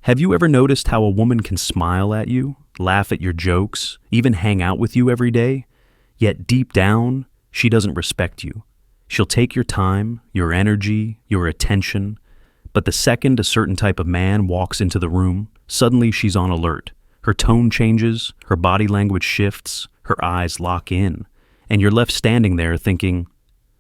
Have you ever noticed how a woman can smile at you, laugh at your jokes, even hang out with you every day, yet deep down, she doesn't respect you? She'll take your time, your energy, your attention, but the second a certain type of man walks into the room, suddenly she's on alert. Her tone changes, her body language shifts, her eyes lock in, and you're left standing there thinking,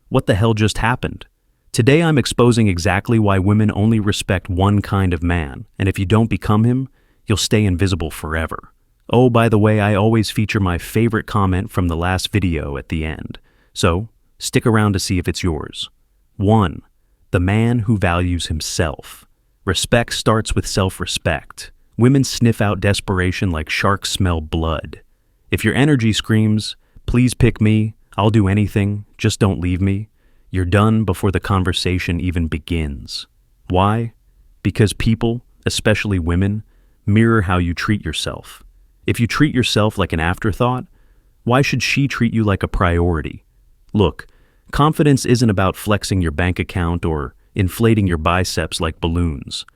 what the hell just happened? Today I'm exposing exactly why women only respect one kind of man, and if you don't become him, you'll stay invisible forever. Oh, by the way, I always feature my favorite comment from the last video at the end, so stick around to see if it's yours. 1. The man who values himself. Respect starts with self-respect. Women sniff out desperation like sharks smell blood. If your energy screams, "Please pick me, I'll do anything, just don't leave me," you're done before the conversation even begins. Why? Because people, especially women, mirror how you treat yourself. If you treat yourself like an afterthought, why should she treat you like a priority? Look, confidence isn't about flexing your bank account or inflating your biceps like balloons.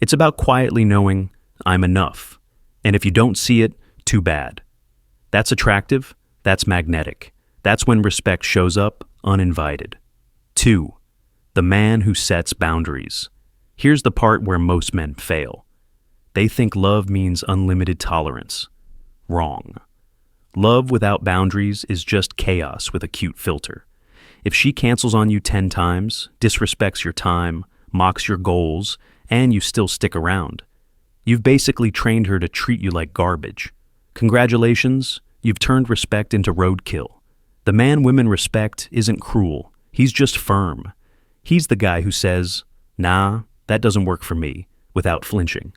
It's about quietly knowing, I'm enough. And if you don't see it, too bad. That's attractive, that's magnetic. That's when respect shows up uninvited. 2. The man who sets boundaries. Here's the part where most men fail. They think love means unlimited tolerance. Wrong. Love without boundaries is just chaos with a cute filter. If she cancels on you 10 times, disrespects your time, mocks your goals, and you still stick around, you've basically trained her to treat you like garbage. Congratulations, you've turned respect into roadkill. The man women respect isn't cruel, he's just firm. He's the guy who says, "Nah, that doesn't work for me," without flinching.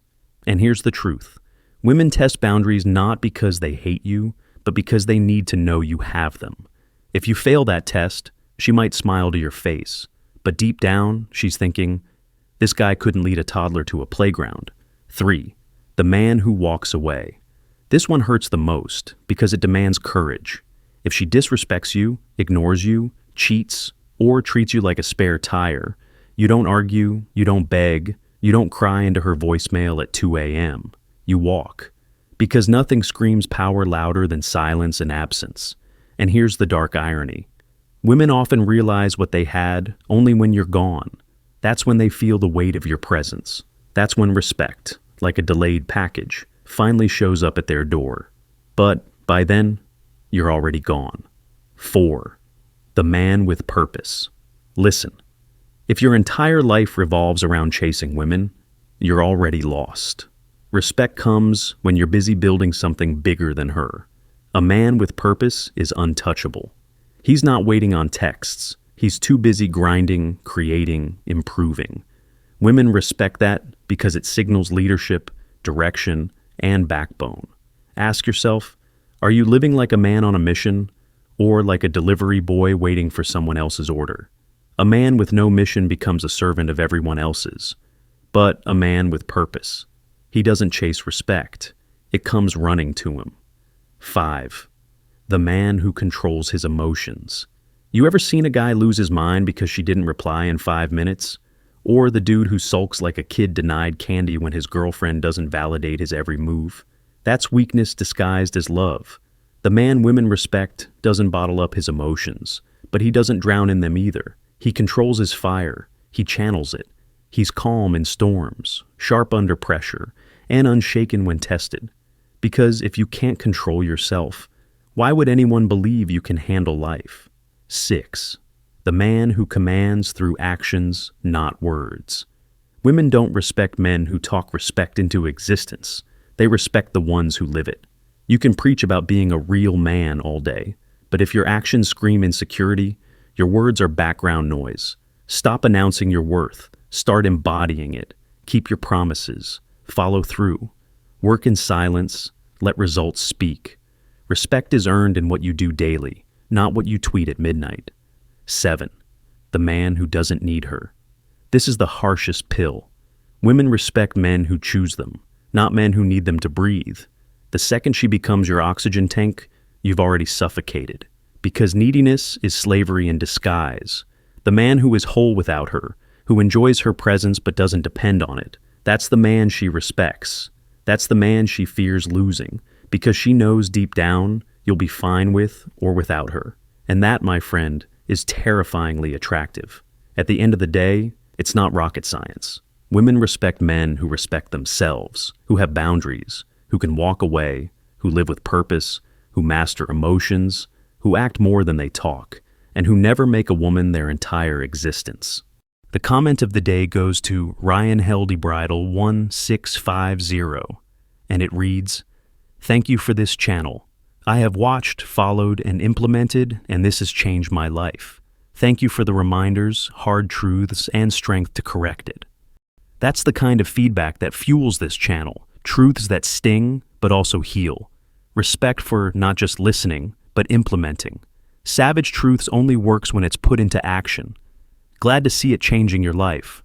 And here's the truth. Women test boundaries not because they hate you, but because they need to know you have them. If you fail that test, she might smile to your face, but deep down, she's thinking, this guy couldn't lead a toddler to a playground. 3. The man who walks away. This one hurts the most because it demands courage. If she disrespects you, ignores you, cheats, or treats you like a spare tire, you don't argue, you don't beg, you don't cry into her voicemail at 2 a.m. You walk. Because nothing screams power louder than silence and absence. And here's the dark irony. Women often realize what they had only when you're gone. That's when they feel the weight of your presence. That's when respect, like a delayed package, finally shows up at their door. But by then, you're already gone. 4. The man with purpose. Listen, if your entire life revolves around chasing women, you're already lost. Respect comes when you're busy building something bigger than her. A man with purpose is untouchable. He's not waiting on texts. He's too busy grinding, creating, improving. Women respect that because it signals leadership, direction, and backbone. Ask yourself, are you living like a man on a mission, or like a delivery boy waiting for someone else's order? A man with no mission becomes a servant of everyone else's. But a man with purpose, he doesn't chase respect. It comes running to him. 5. The man who controls his emotions. You ever seen a guy lose his mind because she didn't reply in 5 minutes? Or the dude who sulks like a kid denied candy when his girlfriend doesn't validate his every move? That's weakness disguised as love. The man women respect doesn't bottle up his emotions, but he doesn't drown in them either. He controls his fire. He channels it. He's calm in storms, sharp under pressure, and unshaken when tested. Because if you can't control yourself, why would anyone believe you can handle life? 6. The man who commands through actions, not words. Women don't respect men who talk respect into existence. They respect the ones who live it. You can preach about being a real man all day, but if your actions scream insecurity, your words are background noise. Stop announcing your worth. Start embodying it. Keep your promises. Follow through. Work in silence. Let results speak. Respect is earned in what you do daily, not what you tweet at midnight. 7. The man who doesn't need her. This is the harshest pill. Women respect men who choose them, not men who need them to breathe. The second she becomes your oxygen tank, you've already suffocated. Because neediness is slavery in disguise. The man who is whole without her, who enjoys her presence but doesn't depend on it, That's the man she respects. That's the man she fears losing, because she knows deep down you'll be fine with or without her. And that, my friend, is terrifyingly attractive. At the end of the day, it's not rocket science. Women respect men who respect themselves, who have boundaries, who can walk away, who live with purpose, who master emotions, who act more than they talk, and who never make a woman their entire existence. The comment of the day goes to Ryan Heldybridle 1650, and it reads, "Thank you for this channel. I have watched, followed, and implemented, and this has changed my life. Thank you for the reminders, hard truths, and strength to correct it." That's the kind of feedback that fuels this channel, truths that sting, but also heal. Respect for not just listening, but implementing. Savage Truths only works when it's put into action. Glad to see it changing your life.